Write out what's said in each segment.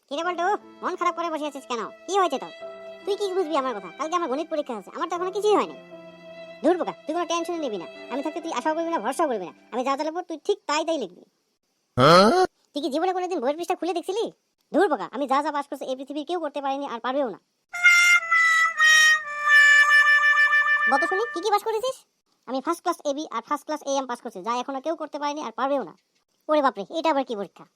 কিরে বলতো, মন খারাপ করে বসে আছিস কেন? কি হয়েছে তোর? তুই কি বুঝবি আমার কথা? কালকে আমার গণিত পরীক্ষা আছে, আমার তো এখনো কিছুই হয়নি। দূর বোকা, তুই কোনো টেনশন নিবি না। আমি থাকতে তুই আশাও করবি না, ভরসাও করবি না। আমি যা যা লিখবো তুই ঠিক তাই তাই লিখবি। তুই কি জীবনে কোনোদিন বইয়ের পৃষ্ঠা খুলে দেখছিলি? দূর বোকা, আমি যা যা পাস করছি এই পৃথিবীর কেউ করতে পারেনি আর পারবেও না। বলতো শুনি, কি কি পাস করেছিস? আমি ফার্স্ট ক্লাস এবি আর ফার্স্ট ক্লাস এএম পাস করছি, যা এখনো কেউ করতে পারেনি আর পারবেও না। ওরে বাপরে, এটা আবার কি পরীক্ষা?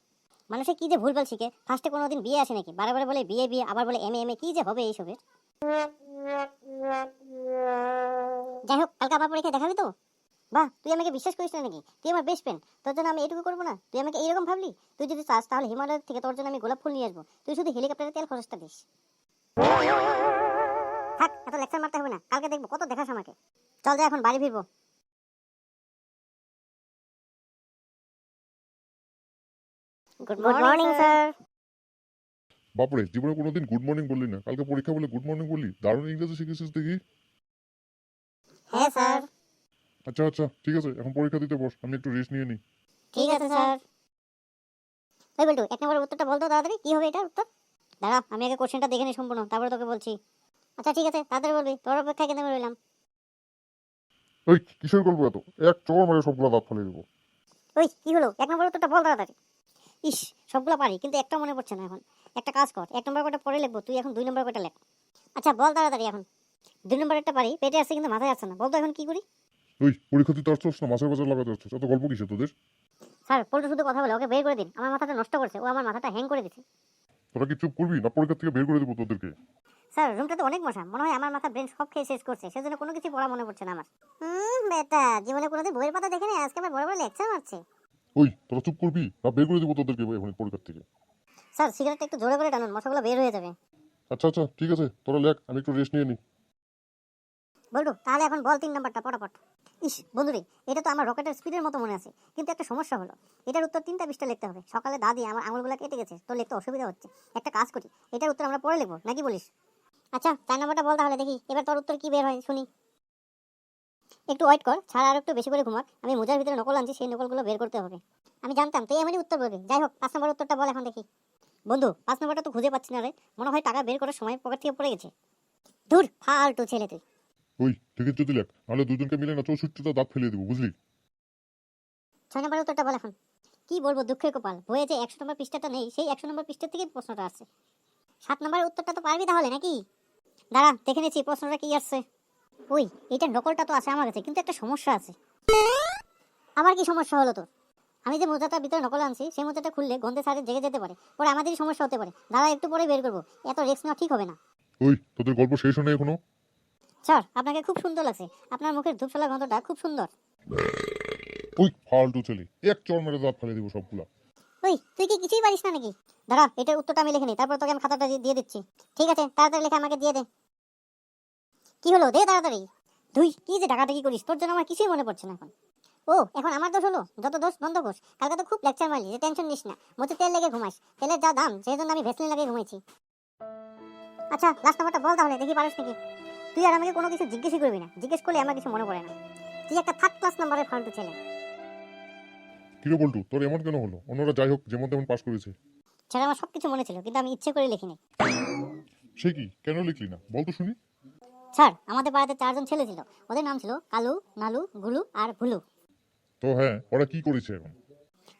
মানুষে কি যে ভুলভাল শিখে। ফার্স্টে কোনোদিন বিয়ে আসে নাকি? বারে বলে বিয়ে বিয়ে, আবার বলে এম এ, কি যে হবে এইসবের। যাই হোক, কালকে আমার পরীক্ষা দেখাবি তো? বাহ, তুই আমাকে বিশ্বাস করিস না নাকি? তুই আমার বেস্ট ফ্রেন্ড, তোর জন্য আমি এটুকু করবো না? তুই আমাকে এইরকম ভাবলি? তুই যদি চাস তাহলে হিমালয় থেকে তোর জন্য আমি গোলাপ ফুল নিয়ে আসবো। তুই শুধু হেলিকপ্টারের তেল খরচটা দিস। থাক, এত লেকচার মারতে হবে না, কালকে দেখবো কত দেখাস আমাকে। চল যাই, এখন বাড়ি ফিরবো। Good morning sir. বাপরে, জীবনে কোনোদিন গুড মর্নিং বললি না, কালকে পরীক্ষা বলে গুড মর্নিং বললি। দারুণ ইংরেজি শিখেছিস দেখি। হ্যাঁ স্যার। আচ্ছা আচ্ছা, ঠিক আছে, এখন পরীক্ষা দিতে বস, আমি একটু রেস্ট নিয়ে নিই। ঠিক আছে স্যার। ওই বলটু, এক নম্বরের উত্তরটা বলতো তাড়াতাড়ি, কি হবে এটা উত্তর? দাঁড়া, আমি আগে কোশ্চেনটা দেখে নিই সম্পূর্ণ, তারপরে তোকে বলছি। আচ্ছা ঠিক আছে, তাড়াতাড়ি বলবি, তোর অপেক্ষায় কেন আমি রইলাম। ওই কিসের গল্প এত? এক চড় মারে সবগুলো দাঁত ফালিয়ে দেবো। ওই কি হলো, এক নম্বরের উত্তরটা বল তাড়াতাড়ি। ইস, সবগুলো পারি কিন্তু একটা মনে পড়ছে না এখন। একটা কাজ কর, এক নম্বর কটা পরে লিখবো, তুই এখন 2 নম্বর কটা লেখ। আচ্ছা বল তাড়াতাড়ি এখন। 2 নম্বরেরটা পারি, পেটে আসছে কিন্তু মাথায় আসছে না, বলতো এখন কি করি? ওই পরীক্ষা দিতে আসছিস না মাছের বাজার লাগাতে আসছিস? এত গল্প কিসে তোদের? স্যার, পল্টু শুধু কথা বলে, ওকে বের করে দিন, আমার মাথাটা নষ্ট করছে, ও আমার মাথাটা হ্যাং করে দিচ্ছে। তোরা কি চুপ করবি না পরীক্ষা থেকে বের করে দেবো তোদেরকে? স্যার, রুমটা তো অনেক মশা, মনে হয় আমার মাথা ব্রেন সব খেয়ে শেষ করছে, সেজন্য কোনো কিছু পড়া মনে পড়ছে না আমার। বেটা জীবনে কোনোদিন বইয়ের পাতা দেখে আজকে আবার বড় বড় লেকচার মারছে। ওই তোরা চুপ করবি না বের করে দেবো তোদেরকে এখন পরীক্ষা থেকে? স্যার, সিগারেটটা একটু জোরে করে টানুন, মশাগুলো বের হয়ে যাবে। আচ্ছা আচ্ছা, ঠিক আছে, তোরা লেখ, আমি একটু রেস্ট নিয়ে নিই। বলটু, তাহলে এখন বল 3 নম্বরটা পটাপট। ইস বন্ধুরে, এটা তো আমার রকেটের স্পিডের মতো মনে আছে, কিন্তু একটা সমস্যা হলো। এটার উত্তর 3টা পৃষ্ঠা লিখতে হবে। সকালে দাদি আমার আঙুলগুলো কেটে গেছে, তো লিখতে অসুবিধা হচ্ছে। একটা কাজ করি, এটার উত্তর আমরা পরে লিখবো, নাকি বলিস? আচ্ছা 4 নম্বরটা বল তাহলে, দেখি এবার তোর উত্তর কি বের হয় শুনি। একটু ওয়েট কর, ছাড়া আর একটু বেশি করে ঘুমাক, আমি মোজার ভিতরে নকল আনছি, সেই নকলগুলো বের করতে হবে। আমি জানতাম তুই এমনই উত্তর বলবি। যাই হোক, 5 নম্বর উত্তরটা বল এখন দেখি। বন্ধু, 5 নম্বরটা তো খুঁজে পাচ্ছি না রে, মনে হয় টাকা বের করার সময় পকেট থেকে পড়ে গেছে। দূর ফালতু ছেলে তুই। ওই ঠিক যদি লেখ, নাহলে দুজনকে মিলে না 64টা দাঁত ফেলিয়ে দেবো, বুঝলি? 6 নম্বর উত্তরটা বল এখন। কি বলবো, দুঃখের কপাল, বইয়ে যে 100 নম্বর পৃষ্ঠাটা নেই, সেই 100 নম্বর পৃষ্ঠা থেকে প্রশ্নটা আসছে। 7 নম্বরের উত্তরটা তো পারবি তাহলে নাকি? দাঁড়া, দেখে নিচ্ছি প্রশ্নটা কি আসছে। ওই, এটা নকলটা তো আছে আমার কাছে, কিন্তু একটা সমস্যা আছে। আবার কি সমস্যা হলো তোর? আমি যে মোজাটার ভিতরে নকল আনছি, সেই মোজাটা খুললে গন্ধে সারে জেগে যেতে পারে, পরে আমাদেরই সমস্যা হতে পারে। দাঁড়া, একটু পরে বের করবো, এত রিস্ক নেওয়া ঠিক হবে না। ওই তোদের গল্প শেষ হয় না এখনো? স্যার, আপনাকে খুব সুন্দর লাগছে, আপনার মুখের ধূপশালা গন্ধটা খুব সুন্দর। ওই ফালতু ছেলে, এক চড় মেরে দাঁত ফেলে দেবো সবগুলা। ওই, তুই কি কিছুই পারিস না নাকি? দাঁড়া, এটার উত্তরটা আমি লিখে নিই, তারপর তোকে আমি খাতাটা দিয়ে দিচ্ছি। ঠিক আছে, তাড়াতাড়ি লেখা আমাকে দিয়ে দে। কি হলো, দে তাড়াতাড়ি। তুই কি যে ডাকাডাকি করিস, তোর জন্য আমার কিছুই মনে পড়ছে না এখন। ও, এখন আমার দোষ হলো? যত দোষ নন্দ ঘোষ, কালকে তো খুব লেকচার মারলি যে টেনশন নিস না, মুখে তেল লেগে ঘুমাস, তেলের যা দাম সেই জন্য আমি ভেসলিন লাগিয়ে ঘুমাইছি। আচ্ছা লাস্ট নাম্বারটা বল তাহলে, দেখি পারিস নাকি। তুই আর আমাকে কোনো কিছু জিজ্ঞেসই করবি না, জিজ্ঞেস করলে আমার কিছু মনে পড়ে না। তুই একটা 3rd ক্লাস নাম্বারের ফালতু ছেলে। কিরে বলটু, তোর এমন কেন হলো? অন্যরা যাই হোক যেমন তেমন পাস করেছে। ছেলে, আমার সবকিছু মনে ছিল, কিন্তু আমি ইচ্ছে করে লিখিনি। সে কি, কেন লিখলি না বলতো শুনি? স্যার, আমাদের পাড়াতে 4 জন ছেলে ছিল, ওদের নাম ছিল কালু, নালু, গুলু আর ভুলু। তো হ্যাঁ, ওরা কি করেছে এখন?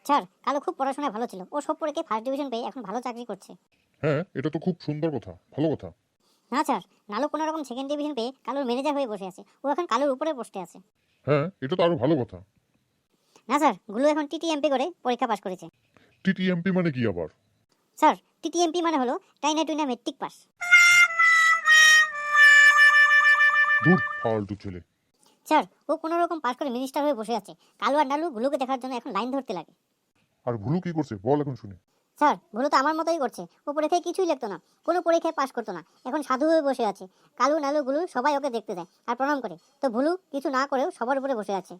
স্যার, কালু খুব পড়াশোনায় ভালো ছিল, ও সব পরীক্ষায় ফার্স্ট ডিভিশন পেয়ে এখন ভালো চাকরি করছে। হ্যাঁ, এটা তো খুব সুন্দর কথা, ভালো কথা। না স্যার, নালু কোনো রকম সেকেন্ড ডিভিশন পেয়ে কালুর ম্যানেজার হয়ে বসে আছে, ও এখন কালুর উপরে পোস্টে আছে। হ্যাঁ, এটা তো আরো ভালো কথা। না স্যার, গুলু এখন টিটিএমপি করে পরীক্ষা পাস করেছে। টিটিএমপি মানে কি আবার? স্যার, টিটিএমপি মানে হলো টাইনা টুইনা মেট্রিক পাস। দূর ফালতু ছেলে। স্যার, ও কোনো রকম পাস করে মিনিস্টার হয়ে বসে আছে, কালু আর নালু গুলুকে দেখার জন্য এখন লাইন ধরতে লাগে। আর ভুলু কি করছে বল এখন শুনি। স্যার, ভুলু তো আমার মতোই করছে, ও পরীক্ষায় কিছুই লিখতো না, কোনো পরীক্ষায় পাস করতো না, এখন সাধু হয়ে বসে আছে। কালু নালু গুলু সবাই ওকে দেখতে যায় আর প্রণাম করে, তো ভুলু কিছু না করেও সবার উপরে বসে আছে।